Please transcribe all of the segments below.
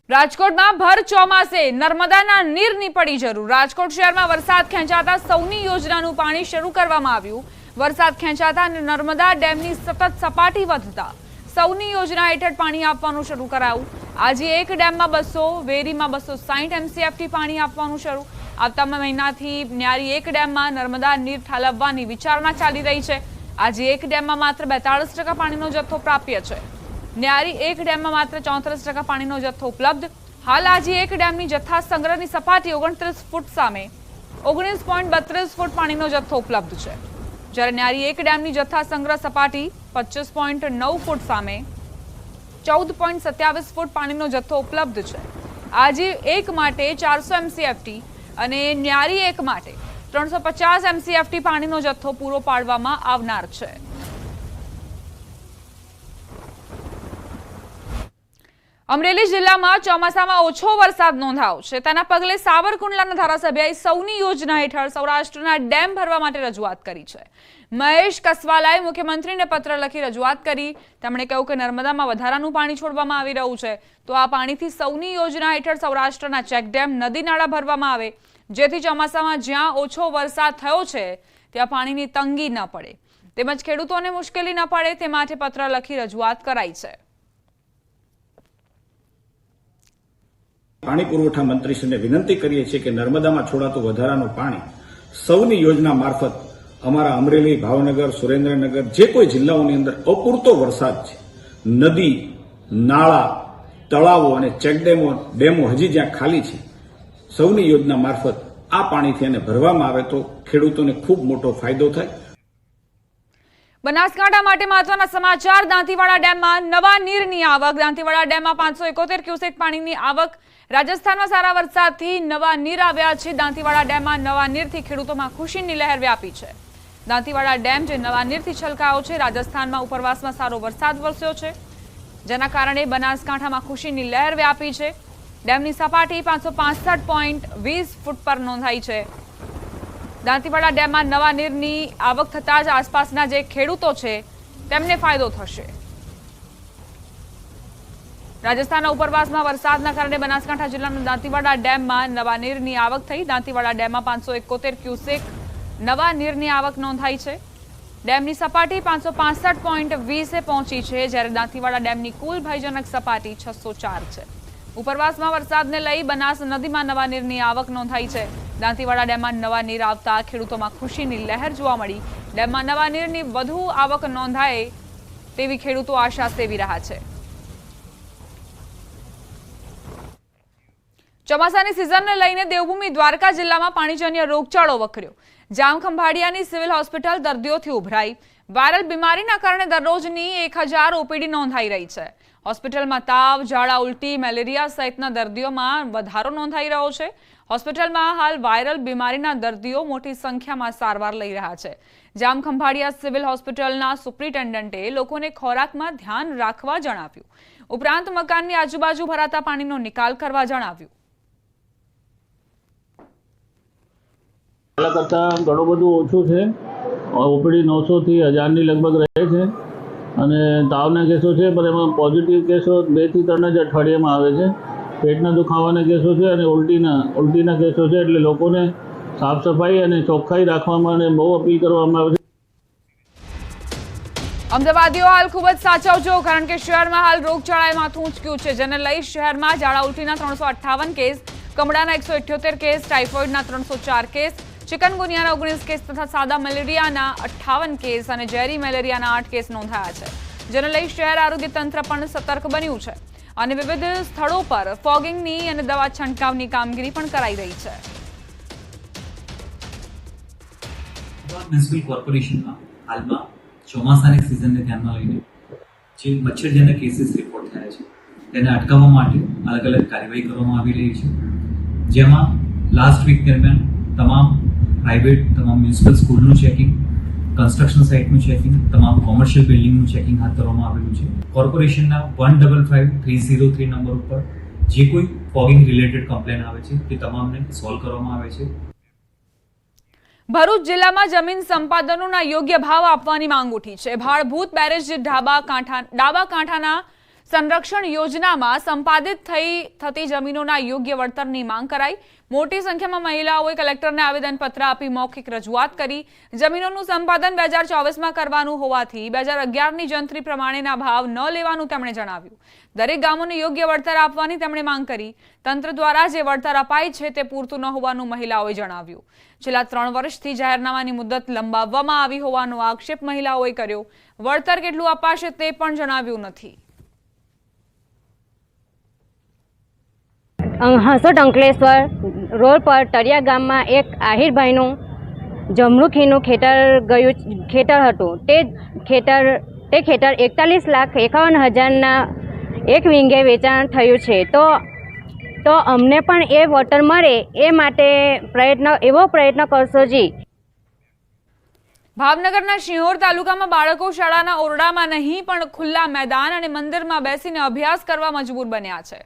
રાજકોટમાં ભર ચોમાસે નર્મદાના નીરની પડી જરૂર। રાજકોટ શહેરમાં વરસાદ ખેંચાતા સૌની યોજનાનું પાણી શરૂ કરવામાં આવ્યું। વરસાદ ખેંચાતા નર્મદા ડેમની સતત સપાટી વધતા સૌની યોજના હેઠળ પાણી આપવાનું શરૂ કરાયું। આજે એક ડેમમાં 200, વેરીમાં 260 MCFT પાણી આપવાનું શરૂ। આવતા મહિનાથી ન્યારી એક ડેમમાં નર્મદા નીર ઠાલવવાની વિચારણા ચાલી રહી છે। આજે એક ડેમમાં માત્ર 42% પાણીનો જથ્થો પ્રાપ્ય છે। ન્યારી એક ડેમમાં માત્ર 34% પાણીનો જથ્થો ઉપલબ્ધ। હાલ આજે એક ડેમની જથ્થા સંગ્રહની સપાટી 29 ફૂટ સામે 19.32 ફૂટ પાણીનો જથ્થો ઉપલબ્ધ છે, જ્યારે ન્યારી એક ડેમની જથ્થા સંગ્રહ સપાટી 25.9 ફૂટ સામે 14.27 ફૂટ પાણીનો જથ્થો ઉપલબ્ધ છે। આજે એક માટે 400 MCFT અને ન્યારી એક માટે 350 MCFT પાણીનો જથ્થો પૂરો પાડવામાં આવનાર છે। અમરેલી જિલ્લામાં ચોમાસામાં ઓછો વરસાદ નોંધાયો છે। તેના પગલે સાવરકુંડલાના ધારાસભ્યએ સૌની યોજના હેઠળ સૌરાષ્ટ્રના ડેમ ભરવા માટે રજૂઆત કરી છે। મહેશ કસવાલાએ મુખ્યમંત્રીને પત્ર લખી રજૂઆત કરી। તેમણે કહ્યું કે નર્મદામાં વધારાનું પાણી છોડવામાં આવી રહ્યું છે, તો આ પાણીથી સૌની યોજના હેઠળ સૌરાષ્ટ્રના ચેકડેમ, નદી નાળા ભરવામાં આવે, જેથી ચોમાસામાં જ્યાં ઓછો વરસાદ થયો છે ત્યાં પાણીની તંગી ન પડે તેમજ ખેડૂતોને મુશ્કેલી ન પડે તે માટે પત્ર લખી રજૂઆત કરાઈ છે। પાણી પુરવઠા મંત્રીશ્રીને વિનંતી કરીએ છીએ કે નર્મદામાં છોડાતું વધારાનું પાણી સૌની યોજના મારફત અમારા અમરેલી, ભાવનગર, સુરેન્દ્રનગર જે કોઈ જિલ્લાઓની અંદર અપૂરતો વરસાદ છે, નદી, નાળા, તળાવો અને ચેકડેમો, ડેમો હજી જ્યાં ખાલી છે, સૌની યોજના મારફત આ પાણીથી એને ભરવામાં આવે તો ખેડૂતોને ખૂબ મોટો ફાયદો થાય। બનાસકાંઠા માટે મહત્વના સમાચાર। દાંતીવાડા ડેમમાં નવા નીરની આવક। દાંતીવાડા ડેમમાં 571 ક્યુસેક પાણીની આવક। રાજસ્થાનમાં સારા વરસાદથી નવા નીર આવ્યા છે। દાંતીવાડા ડેમમાં નવા નીરથી ખેડૂતોમાં ખુશીની લહેર વ્યાપી છે। દાંતીવાડા ડેમ જે નવા નીરથી છલકાયો છે, રાજસ્થાનમાં ઉપરવાસમાં સારો વરસાદ વરસ્યો છે, જેના કારણે બનાસકાંઠામાં ખુશીની લહેર વ્યાપી છે। ડેમની સપાટી 565.20 ફૂટ પર નોંધાઈ છે। દાંતીવાડા ડેમમાં નવા નીરની આવક થતા જ આસપાસના જે ખેડૂતો છે તેમને ફાયદો થશે। રાજસ્થાનના ઉપરવાસમાં વરસાદના કારણે બનાસકાંઠા જિલ્લાના દાંતીવાડા ડેમમાં નવા નીરની આવક થઈ। દાંતીવાડા ડેમમાં 571 ક્યુસેક નવા નીરની આવક નોંધાઈ છે। ડેમની સપાટી 565.20 પહોંચી છે, જ્યારે દાંતીવાડા ડેમની કુલ ભયજનક સપાટી 604 છે। ઉપરવાસમાં વરસાદને લઈ બનાસ નદીમાં નવા નીરની આવક નોંધાઈ છે। દાંતીવાડા ડેમમાં નવા નીર આવતા ખેડૂતોમાં ખુશીની લહેર જોવા મળી। ડેમમાં નવા નીરની વધુ આવક નોંધાય તેવી ખેડૂતો આશા સેવી રહ્યા છે। ચોમાસાની સિઝનને લઈને દેવભૂમિ દ્વારકા જિલ્લામાં પાણીજન્ય રોગચાળો વકર્યો। જામખંભાળિયાની સિવિલ હોસ્પિટલ દર્દીઓથી ઉભરાઈ। વાયરલ બીમારીના કારણે દરરોજની 1000 ઓપીડી નોંધાઈ રહી છે। હોસ્પિટલમાં તાવ, ઝાડા, ઉલટી, મેલેરિયા સહિતના દર્દીઓમાં વધારો નોંધાઈ રહ્યો છે। હોસ્પિટલમાં હાલ વાયરલ બીમારીના દર્દીઓ મોટી સંખ્યામાં સારવાર લઈ રહ્યા છે। જામખંભાળિયા સિવિલ હોસ્પિટલના સુપ્રિન્ટેન્ડન્ટે લોકોને ખોરાકમાં ધ્યાન રાખવા જણાવ્યું, ઉપરાંત મકાનની આજુબાજુ ભરાતા પાણીનો નિકાલ કરવા જણાવ્યું। પહેલા કરતાં ઘણું બધું ઓછું છે। ઓપીડી 900 થી 1000 ની લગભગ રહે છે અને તાવના કેસો છે, પણ એમાં પોઝિટિવ કેસો 2 થી 3 જ અઠવાડિયામાં આવે છે। પેટના દુખાવાના કેસો છે અને ઉલટીના કેસો છે, એટલે લોકોને સાફ સફાઈ અને ચોખ્ખાઈ રાખવામાં અને બહુ અપીલ કરવામાં આવે છે। અમદાવાદીઓ હાલ ખૂબ જ સાચવજો, કારણ કે શહેરમાં હાલ રોગચાળાએ માથું ઊંચક્યું છે, જેને લઈ શહેરમાં ઝાડા ઉલટીના 358 કેસ, કમળાના 178 કેસ, ટાઇફોઇડના 304 કેસ, ચિકનગુનિયાના 19 કેસ તથા સાદા મેલેરિયાના 58 કેસ અને ઝેરી મેલેરિયાના 8 કેસ નોંધાયા છે, જેને લઈ શહેર આરોગ્ય તંત્ર પણ સતર્ક બન્યું છે અને વિવિધ સ્થળો પર ફોગિંગની અને દવા છંટકાવની કામગીરી પણ કરાઈ રહી છે। મ્યુનિસિપલ કોર્પોરેશનમાં હાલમાં ચોમાસાની સિઝનને ધ્યાનમાં લઈને જે મચ્છરજન્ય કેસીસ રિપોર્ટ થયા છે તેને અટકાવવા માટે અલગ અલગ કાર્યવાહી કરવામાં આવી રહી છે, જેમાં લાસ્ટ વીક દરમિયાન તમામ પ્રાઇવેટ, તમામ મ્યુનિસિપલ સ્કૂલનું ચેકિંગ, કન્સ્ટ્રક્શન સાઇટનું ચેકિંગ, તમામ કોમર્શિયલ બિલ્ડિંગનું ચેકિંગ હાથ ધરવામાં આવેલું છે। કોર્પોરેશનના 155303 નંબર ઉપર જે કોઈ ફોગિંગ રિલેટેડ કમ્પ્લેન આવે છે તે તમામને સોલ્વ કરવામાં આવે છે। ભરૂચ જિલ્લામાં જમીન સંપાદનોના યોગ્ય ભાવ આપવાની માંગ ઉઠી છે। ભાડભૂત બેરેજ ડાબા કાંઠાના સંરક્ષણ યોજનામાં સંપાદિત થતી જમીનોના યોગ્ય વળતરની માંગ કરાઈ. મોટી સંખ્યામાં મહિલાઓએ કલેક્ટરને આવેદનપત્ર આપી મૌખિક રજૂઆત કરી. જમીનોનું સંપાદન 2024માં કરવાનું હોવાથી 2011ની જંત્રી પ્રમાણેના ભાવ ન લેવાનું તેમણે જણાવ્યું. દરેક ગામોને યોગ્ય વળતર આપવાની તેમણે માંગ કરી. તંત્ર દ્વારા જે વળતર અપાય છે તે પૂરતું ન હોવાનું મહિલાઓએ જણાવ્યું. છેલ્લા 3 વર્ષથી જાહેરનામાની મુદત લંબાવવામાં આવી હોવાનો આક્ષેપ મહિલાઓએ કર્યો. વળતર કેટલું અપાશે તે પણ જણાવ્યું નથી. હસોટ અંકલેશ્વર રોડ પર તળિયા ગામમાં એક આહિરભાઈનું જમરૂખીનું ખેતર હતું. તે ખેતર 41,51,000ના 1 વીંઘે વેચાણ થયું છે. તો અમને પણ એ વળતર મળે એ માટે પ્રયત્ન કરશો જી. ભાવનગરના શિહોર તાલુકામાં બાળકો શાળાના ઓરડામાં નહીં પણ ખુલ્લા મેદાન અને મંદિરમાં બેસીને અભ્યાસ કરવા મજબૂર બન્યા છે.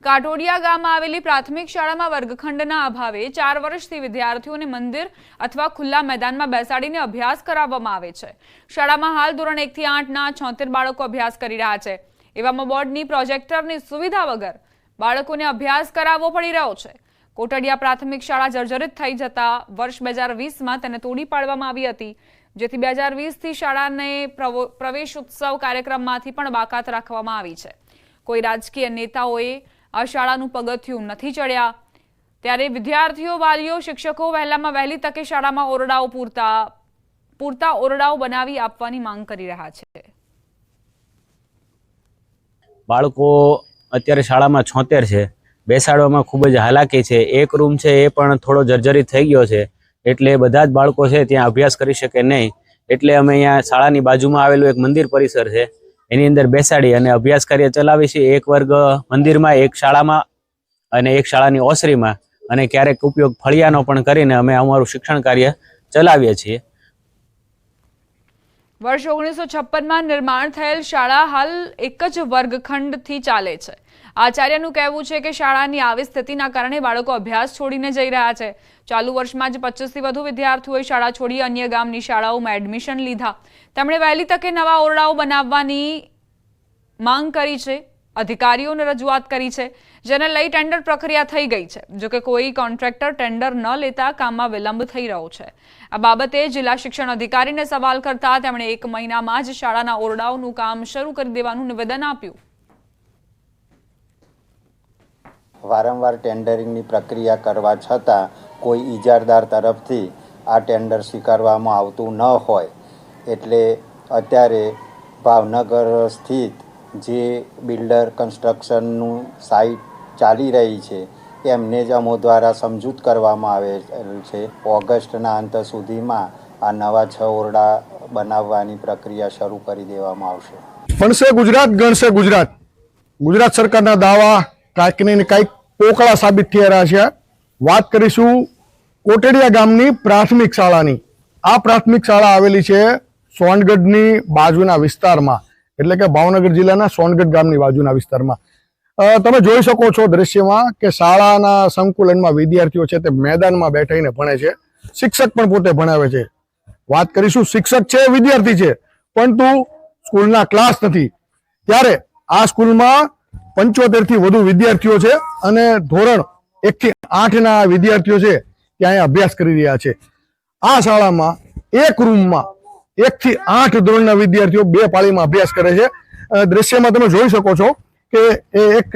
કાટોડિયા ગામમાં આવેલી પ્રાથમિક શાળામાં વર્ગખંડના અભાવે 4 વર્ષથી વિદ્યાર્થીઓને મંદિર અથવા ખુલ્લા મેદાનમાં બેસાડીને અભ્યાસ કરાવવામાં આવે છે. શાળામાં હાલ ધોરણ 1 થી 8ના 76 બાળકો અભ્યાસ કરી રહ્યા છે. એવામાં બોર્ડની પ્રોજેક્ટરની સુવિધા વગર બાળકોને અભ્યાસ કરાવવો પડી રહ્યો છે. કોટડિયા પ્રાથમિક શાળા જર્જરિત થઈ જતા વર્ષ 2020માં તેને તોડી પાડવામાં આવી હતી, જેથી 2020થી શાળાને પ્રવેશ ઉત્સવ કાર્યક્રમમાંથી પણ બાકાત રાખવામાં આવી છે. કોઈ રાજકીય નેતાઓએ આ શાળાનું પગથિયું નથી ચડ્યા, ત્યારે વિદ્યાર્થીઓ, વાલીઓ, શિક્ષકો વહેલામાં વહેલી તકે શાળામાં ઓરડાઓ પૂરતા ઓરડાઓ બનાવી આપવાની માંગ કરી રહ્યા છે. બાળકો અત્યારે શાળામાં 76 છે. બેસાડવામાં ખૂબ જ હાલાકી છે. એક રૂમ છે એ પણ થોડો જર્જરિત થઈ ગયો છે, એટલે બધા જ બાળકો છે ત્યાં અભ્યાસ કરી શકે નહીં. એટલે અમે અહીંયા શાળાની બાજુમાં આવેલું એક મંદિર પરિસર છે એની અંદર બેસાડી અને અભ્યાસ કાર્ય ચલાવી છીએ. એક વર્ગ મંદિરમાં, એક શાળામાં અને એક શાળાની ઓસરીમાં, અને ક્યારેક ઉપયોગ ફળિયાનો પણ કરીને અમે અમારું શિક્ષણ કાર્ય ચલાવીએ છીએ. વર્ષ 1956માં નિર્માણ થયેલ શાળા હાલ એક જ વર્ગખંડથી ચાલે છે. આચાર્યનું કહેવું છે કે શાળાની આવી સ્થિતિના કારણે બાળકો અભ્યાસ છોડીને જઈ રહ્યા છે. ચાલુ વર્ષમાં જ 25થી વધુ વિદ્યાર્થીઓએ શાળા છોડી અન્ય ગામની શાળાઓમાં એડમિશન લીધા. તેમણે વહેલી તકે નવા ઓરડાઓ બનાવવાની માંગ કરી છે, અધિકારીઓને રજૂઆત કરી છે, જેને લઈ ટેન્ડર પ્રક્રિયા થઈ ગઈ છે. જોકે કોઈ કોન્ટ્રાક્ટર ટેન્ડર ન લેતા કામમાં વિલંબ થઈ રહ્યો છે. આ બાબતે જિલ્લા શિક્ષણ અધિકારીને સવાલ કરતા તેમણે 1 મહિનામાં જ શાળાના ઓરડાઓનું કામ શરૂ કરી દેવાનું નિવેદન આપ્યું. વારંવાર ટેન્ડરિંગની પ્રક્રિયા કરવા છતાં કોઈ ઇજારદાર તરફથી આ ટેન્ડર સ્વીકારવામાં આવતું ન હોય, એટલે અત્યારે ભાવનગર સ્થિત જે બિલ્ડર કન્સ્ટ્રક્શનનું સાઇટ ચાલી રહી છે એમને જ અમો દ્વારા સમજૂત કરવામાં આવેલ છે. ઓગસ્ટના અંત સુધીમાં આ નવા 6 ઓરડા બનાવવાની પ્રક્રિયા શરૂ કરી દેવામાં આવશે. ભણશે ગુજરાત, ગણશે ગુજરાત. ગુજરાત સરકારના દાવા કાંઈક ને કાંઈક પોકળા સાબિત થઈ રહ્યા છે. વાત કરીશું કોટડિયા ગામની પ્રાથમિક શાળાની. આ પ્રાથમિક શાળા આવેલી છે સોનગઢની બાજુના વિસ્તારમાં, એટલે કે ભાવનગર જિલ્લાના સોનગઢ ગામની બાજુના વિસ્તારમાં. તમે જોઈ શકો છો દ્રશ્યમાં કે શાળાના સંકુલનમાં વિદ્યાર્થીઓ છે તે મેદાનમાં બેઠીને ભણે છે. શિક્ષક પણ પોતે ભણાવે છે. વાત કરીશું, શિક્ષક છે, વિદ્યાર્થી છે, પરંતુ સ્કૂલના ક્લાસ નથી. ત્યારે આ સ્કૂલમાં 75 થી વધુ વિદ્યાર્થીઓ છે અને ધોરણ 1 થી 8ના વિદ્યાર્થીઓ છે ત્યાં અભ્યાસ કરી રહ્યા છે. આ શાળામાં એક રૂમમાં 1 થી 8 ધોરણના વિદ્યાર્થીઓ 2 પાળીમાં અભ્યાસ કરે છે. દ્રશ્યમાં તમે જોઈ શકો છો કે એક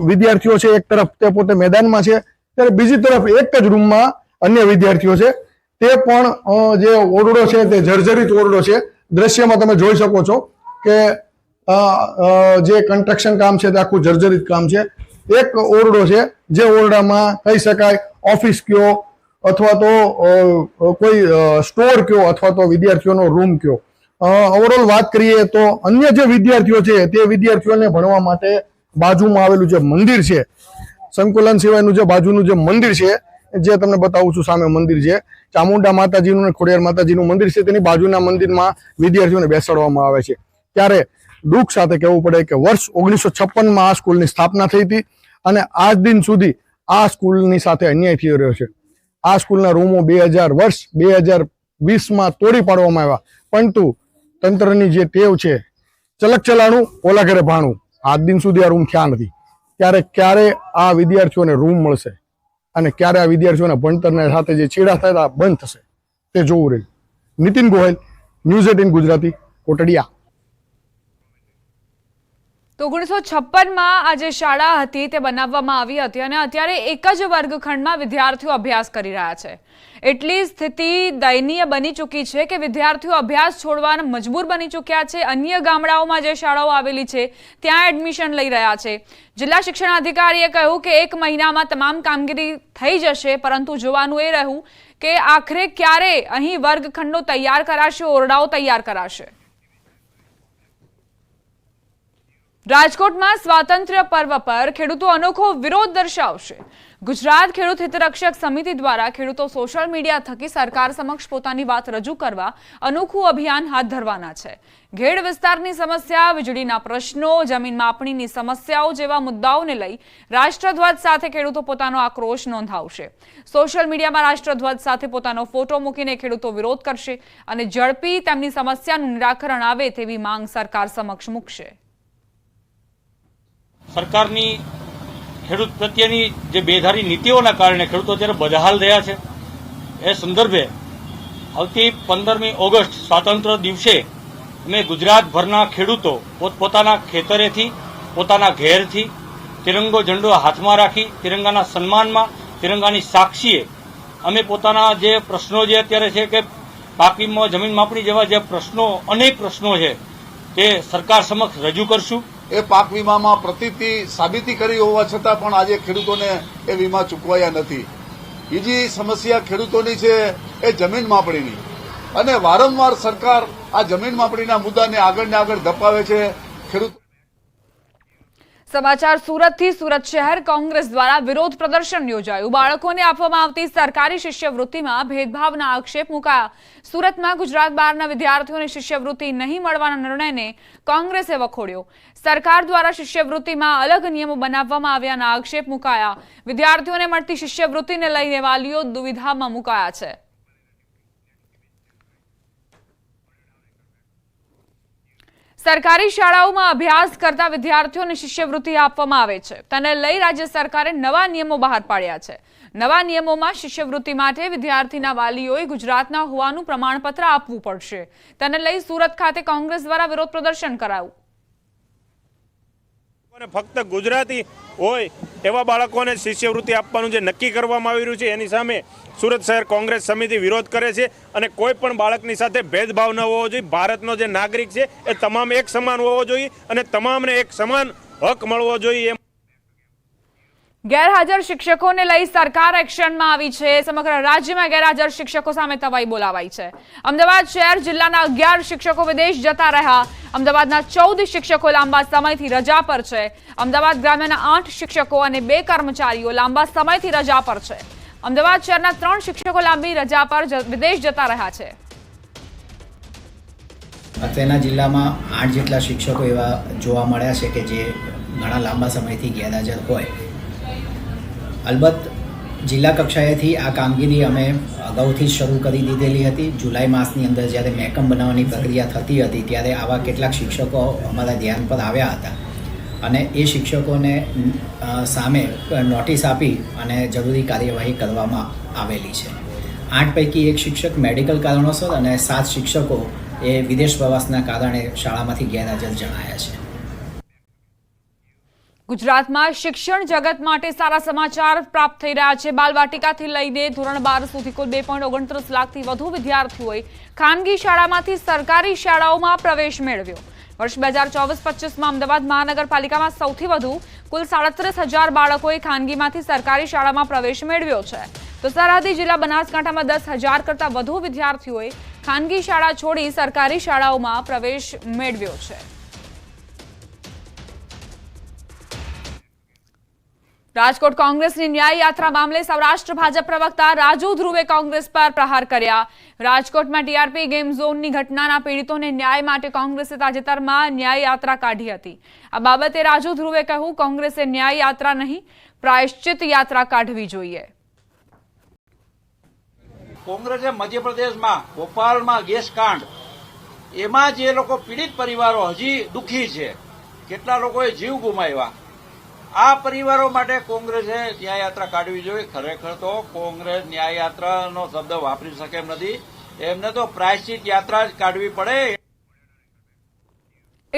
વિદ્યાર્થીઓ છે એક તરફ તે પોતે મેદાનમાં છે, ત્યારે બીજી તરફ એક જ રૂમમાં અન્ય વિદ્યાર્થીઓ છે. તે પણ જે ઓરડો છે તે જર્જરિત ઓરડો છે. દ્રશ્યમાં તમે જોઈ શકો છો કે જે કન્સ્ટ્રક્શન કામ છે તે આખું જર્જરિત કામ છે. એક ઓરડો છે જે ઓરડામાં કહી શકાય ઓફિસ કયો અથવા તો કોઈ સ્ટોર કયો અથવા તો વિદ્યાર્થીઓનો રૂમ કયો. ઓવરઓલ વાત કરીએ તો અન્ય જે વિદ્યાર્થીઓ છે તે વિદ્યાર્થીઓને ભણવા માટે બાજુમાં આવેલું જે મંદિર છે, સંકુલન સિવાયનું જે બાજુનું જે મંદિર છે, જે તમને બતાવું છું, સામે મંદિર છે ચામુંડા માતાજીનું અને ખોડિયાર માતાજીનું મંદિર છે, તેની બાજુના મંદિરમાં વિદ્યાર્થીઓને બેસાડવામાં આવે છે. ત્યારે દુઃખ સાથે કહેવું પડે કે વર્ષ 1956માં આ સ્કૂલની સ્થાપના થઈ હતી અને આજ દિન સુધી આ સ્કૂલની સાથે અન્યાય થઈ રહ્યો છે. આ સ્કૂલના રૂમો 2020માં તોડી પાડવામાં આવ્યા, પરંતુ તંત્રની જે ટેવ છે, ચલક ચલાણું ઓલા ઘરે ભાણું, આજ દિન સુધી આ રૂમ થયા નથી. ત્યારે ક્યારે આ વિદ્યાર્થીઓને રૂમ મળશે અને ક્યારે આ વિદ્યાર્થીઓના ભણતરના સાથે જે છેડા થતા બંધ થશે તે જોવું રહ્યું. નીતિન ગોહિલ, ન્યૂઝ 18 ગુજરાતી, કોટડિયા. તો 1956માં આ જે શાળા હતી તે બનાવવામાં આવી હતી અને અત્યારે એક જ વર્ગખંડમાં વિદ્યાર્થીઓ અભ્યાસ કરી રહ્યા છે. એટલી સ્થિતિ દયનીય બની ચૂકી છે કે વિદ્યાર્થીઓ અભ્યાસ છોડવાના મજબૂર બની ચૂક્યા છે. અન્ય ગામડાઓમાં જે શાળાઓ આવેલી છે ત્યાં એડમિશન લઈ રહ્યા છે. જિલ્લા શિક્ષણ અધિકારીએ કહ્યું કે 1 મહિનામાં તમામ કામગીરી થઈ જશે, પરંતુ જોવાનું એ રહ્યું કે આખરે ક્યારે અહીં વર્ગખંડો તૈયાર કરાશે, ઓરડાઓ તૈયાર કરાશે. રાજકોટમાં સ્વાતંત્ર્ય પર્વ પર ખેડૂતો અનોખો વિરોધ દર્શાવશે. ગુજરાત ખેડૂત હિતરક્ષક સમિતિ દ્વારા ખેડૂતો સોશિયલ મીડિયા થકી સરકાર સમક્ષ પોતાની વાત રજૂ કરવા અનોખું અભિયાન હાથ ધરવાના છે. ઘેડ વિસ્તારની સમસ્યા, વીજળીના પ્રશ્નો, જમીન માપણીની સમસ્યાઓ જેવા મુદ્દાઓને લઈ રાષ્ટ્રધ્વજ સાથે ખેડૂતો પોતાનો આક્રોશ નોંધાવશે. સોશિયલ મીડિયામાં રાષ્ટ્રધ્વજ સાથે પોતાનો ફોટો મૂકીને ખેડૂતો વિરોધ કરશે અને ઝડપી તેમની સમસ્યાનું નિરાકરણ આવે તેવી માંગ સરકાર સમક્ષ મૂકશે. સરકારની ખેડૂત પ્રત્યેની જે બેધારી નીતિઓના કારણે ખેડૂતો અત્યારે બદહાલ થયા છે. એ સંદર્ભે આવતી 15મી ઓગસ્ટ સ્વાતંત્ર્ય દિવસે અમે ગુજરાતભરના ખેડૂતો પોતપોતાના ખેતરેથી, પોતાના ઘેરથી તિરંગો ઝંડો હાથમાં રાખી તિરંગાના સન્માનમાં, તિરંગાની સાક્ષીએ અમે પોતાના જે પ્રશ્નો જે અત્યારે છે કે પાક વીમો, જમીન માપણી જેવા જે પ્રશ્નો, અનેક પ્રશ્નો છે તે સરકાર સમક્ષ રજૂ કરશું. એ પાક વીમામાં પ્રતિથી સાબિતી કરી હોવા છતાં પણ આજે ખેડૂતોને એ વીમા ચૂકવાયા નથી. બીજી સમસ્યા ખેડૂતોની છે એ જમીન માપણીની, અને વારંવાર સરકાર આ જમીન માપણીના મુદ્દાને આગળ ને આગળ ધપાવે છે. ખેડૂત સમાચાર સુરતથી. સુરત શહેર કોંગ્રેસ દ્વારા વિરોધ પ્રદર્શન યોજાયું. બાળકોને આપવામાં આવતી સરકારી શિષ્યવૃત્તિમાં ભેદભાવના આક્ષેપ મુકાયા. સુરતમાં ગુજરાત બહારના વિદ્યાર્થીઓને શિષ્યવૃત્તિ નહીં મળવાના નિર્ણયને કોંગ્રેસે વખોડ્યો. સરકાર દ્વારા શિષ્યવૃત્તિમાં અલગ નિયમો બનાવવામાં આવ્યાના આક્ષેપ મુકાયા. વિદ્યાર્થીઓને મળતી શિષ્યવૃત્તિને લઈને વાલીઓ દુવિધામાં મુકાયા છે. સરકારી શાળાઓમાં અભ્યાસ કરતા વિદ્યાર્થીઓને શિષ્યવૃત્તિ આપવામાં આવે છે. તેને લઈ રાજ્ય સરકારે નવા નિયમો બહાર પાડ્યા છે. નવા નિયમોમાં શિષ્યવૃત્તિ માટે વિદ્યાર્થીના વાલીઓએ ગુજરાતના હોવાનું પ્રમાણપત્ર આપવું પડશે. તેને લઈ સુરત ખાતે કોંગ્રેસ દ્વારા વિરોધ પ્રદર્શન કરાયું. ફક્ત ગુજરાતી હોય એવા બાળકોને શિષ્યવૃત્તિ આપવાનું જે નક્કી કરવામાં આવી રહ્યું છે એની સામે સુરત શહેર કોંગ્રેસ સમિતિ વિરોધ કરે છે અને કોઈ પણ બાળકની સાથે ભેદભાવ ન હોવો જોઈએ. ભારતનો જે નાગરિક છે એ તમામ એક સમાન હોવો જોઈએ અને તમામને એક સમાન હક મળવો જોઈએ. ગેરહાજર શિક્ષકોને લઈ સરકાર એક્શનમાં આવી છે. સમગ્ર રાજ્યમાં ગેરહાજર શિક્ષકો સામે તવાઈ બોલાવાઈ છે. અમદાવાદ શહેર જિલ્લાના 11 શિક્ષકો વિદેશ જતા રહ્યા. અમદાવાદના 14 શિક્ષકો લાંબા સમયથી રજા પર છે. અમદાવાદ ગ્રામ્યના 8 શિક્ષકો અને 2 કર્મચારીઓ લાંબા સમયથી રજા પર છે. અમદાવાદ શહેરના 3 શિક્ષકો લાંબી રજા પર વિદેશ જતા રહ્યા છે. અત્રેના જિલ્લામાં 8 જેટલા શિક્ષકો એવા જોવા મળ્યા છે કે જે ઘણા લાંબા સમયથી ગેરહાજર હોય. અલબત્ત જિલ્લા કક્ષાએથી આ કામગીરી અમે અગાઉથી શરૂ કરી દીધેલી હતી. જુલાઈ માસની અંદર જ્યારે મહેકમ બનાવવાની પ્રક્રિયા થતી હતી ત્યારે આવા કેટલાક શિક્ષકો અમારા ધ્યાન પર આવ્યા હતા અને એ શિક્ષકોને સામે નોટિસ આપી અને જરૂરી કાર્યવાહી કરવામાં આવેલી છે. 8 પૈકી 1 શિક્ષક મેડિકલ કારણોસર અને 7 શિક્ષકો એ વિદેશ પ્રવાસના કારણે શાળામાંથી ગેરહાજર જણાયા છે. ગુજરાતમાં શિક્ષણ જગત માટે સારા સમાચાર પ્રાપ્ત થઈ રહ્યા છે. બાલવાટિકાથી લઈને ધોરણ 12 સુધી કુલ 2.29 લાખથી વધુ વિદ્યાર્થીઓએ ખાનગી શાળામાંથી સરકારી શાળાઓમાં પ્રવેશ મેળવ્યો. વર્ષ 2024-25માં અમદાવાદ મહાનગરપાલિકામાં સૌથી વધુ કુલ 37,000 બાળકોએ ખાનગીમાંથી સરકારી શાળામાં પ્રવેશ મેળવ્યો છે. તો સરહદી જિલ્લા બનાસકાંઠામાં 10,000 કરતાં વધુ વિદ્યાર્થીઓએ ખાનગી શાળા છોડી સરકારી શાળાઓમાં પ્રવેશ મેળવ્યો છે. રાજકોટ કોંગ્રેસની ન્યાય યાત્રા મામલે સૌરાષ્ટ્ર ભાજપ પ્રવક્તા રાજુ ધ્રુવે કોંગ્રેસ પર પ્રહાર કર્યા. રાજકોટમાં ટીઆરપી ગેમ ઝોનની ઘટનાના પીડિતોને ન્યાય માટે કોંગ્રેસે તાજેતરમાં ન્યાય યાત્રા કાઢી હતી. આ બાબતે રાજુ ધ્રુવે કહ્યું, કોંગ્રેસે ન્યાય યાત્રા નહીં પ્રાયશ્ચિત યાત્રા કાઢવી જોઈએ. કોંગ્રેસે મધ્યપ્રદેશમાં ભોપાલમાં ગેસ કાંડ એમાં જે લોકો પીડિત પરિવારો હજી દુઃખી છે કેટલા લોકોએ જીવ ગુમાવ્યા. આ પરિવારો માટે કોંગ્રેસે ન્યાયયાત્રા કાઢવી જોઈએ. ખરેખર તો કોંગ્રેસ ન્યાયયાત્રાનો શબ્દ વાપરી શકે એમ નથી. એમને તો પ્રાયશ્ચિત યાત્રા જ કાઢવી પડે.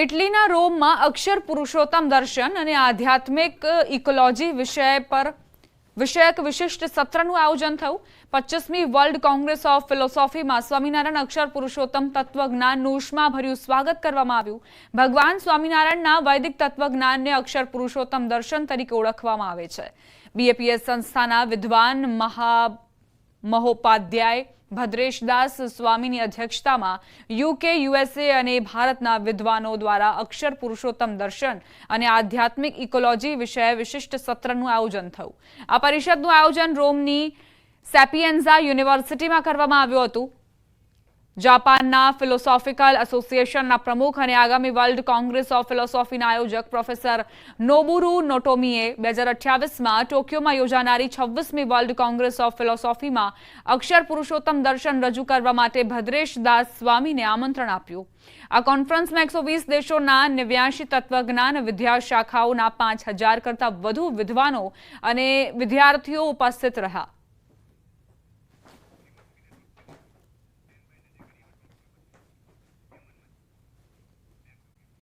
ઇટલીના રોમમાં અક્ષર પુરુષોત્તમ દર્શન અને આધ્યાત્મિક ઇકોલોજી વિષયક વિશિષ્ટ સત્રનું આયોજન થયું. 25મી વર્લ્ડ કોંગ્રેસ ઓફ ફિલોસોફીમાં સ્વામિનારાયણ અક્ષર પુરુષોત્તમ તત્વજ્ઞાનનું ઉષ્માભર્યું સ્વાગત કરવામાં આવ્યું. ભગવાન સ્વામિનારાયણના વૈદિક તત્વજ્ઞાનને અક્ષર પુરુષોત્તમ દર્શન તરીકે ઓળખવામાં આવે છે. BAPS સંસ્થાના વિદ્વાન મહોપાધ્યાય ભદ્રેશદાસ સ્વામીની અધ્યક્ષતામાં UK, USA અને ભારતના વિદ્વાનો દ્વારા અક્ષર પુરુષોત્તમ દર્શન અને આધ્યાત્મિક ઇકોલોજી વિષય વિશિષ્ટ સત્રનું આયોજન થયું. આ પરિષદનું આયોજન રોમની સેપિયન્ઝા યુનિવર્સિટીમાં કરવામાં આવ્યું હતું. જાપાનના ફિલોસોફિકલ એસોસિએશનના પ્રમુખ અને આગામી વર્લ્ડ કોંગ્રેસ ઓફ ફિલોસોફીના આયોજક પ્રોફેસર નોબુરુ નોટોમીએ 2028માં ટોક્યોમાં યોજાનારી 26મી વર્લ્ડ કોંગ્રેસ ઓફ ફિલોસોફીમાં અક્ષર પુરુષોત્તમ દર્શન રજૂ કરવા માટે ભદ્રેશ દાસ સ્વામીને આમંત્રણ આપ્યું. આ કોન્ફરન્સમાં 120 દેશોના 89 તત્વજ્ઞાન વિદ્યાશાખાઓના 5000 કરતાં વધુ વિદ્વાનો અને વિદ્યાર્થીઓ ઉપસ્થિત રહ્યા.